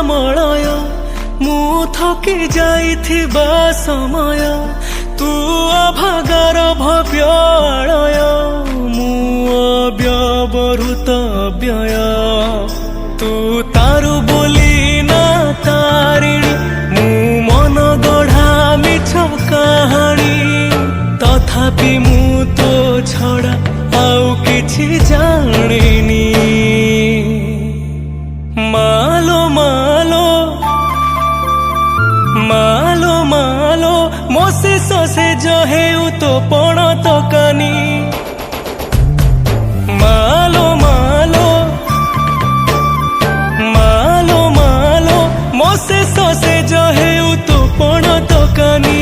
ମଳୟ ମୁଁ ଥକି ଯାଇଥିବା ସମୟ ତୁ ଅଭାଗାର ଭବ୍ୟ ଆଳୟ ମୁଁ ଅବ୍ୟବହୃତ ବ୍ୟୟ ତୁ ତାରୁ ବୋଲି ନା ତାରିଣୀ ମୁଁ ମନ ଗଢ଼ା ମିଛ କାହାଣୀ ତଥାପି ମୁଁ ତୋ ଛଡ଼ା ଆଉ କିଛି ଜାଣିନି ମାଲୋ ମାଲୋ ମାଲୋ ମାଲୋ ମୋ ଶେଷ ସେଜ ହେଉ ତୋ ପଣ ତକାନି ମାଲୋ ମାଲୋ ମାଲୋ ମାଲୋ ମୋ ଶେଷ ସେଜ ହେଉ ତୋ ପଣ ତକାନି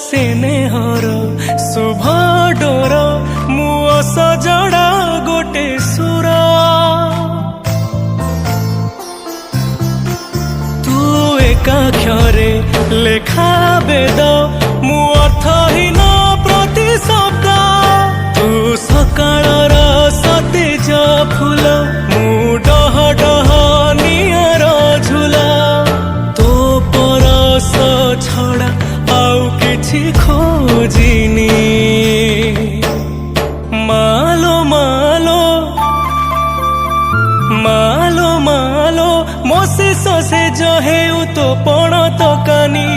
ସ୍ନେହର ଶୁଭ ଡୋର ମୁଁ ଅସଜଡ଼ା ଗୋଟେ ସୁର ତୁ ଏକାକ୍ଷରେ ଲେଖା ବେଦ ମୁଁ ଅର୍ଥହୀନ ପ୍ରତି ଶବ୍ଦ ତୁ ସକାଳର ସତେଜ ଫୁଲ ମୁଁ ଡହ ଡହ ନିଆର ଝୁଲା ତୋ ପରଶ ଛଡ଼ା ଆଉ କିଛି ଖୋଜିନି ମାଲୋ ମାଲୋ ମାଲୋ ମାଲୋ ମୋ ଶେଷ ସେଜ ହେଉ ତୋ ପଣ ତକାନି।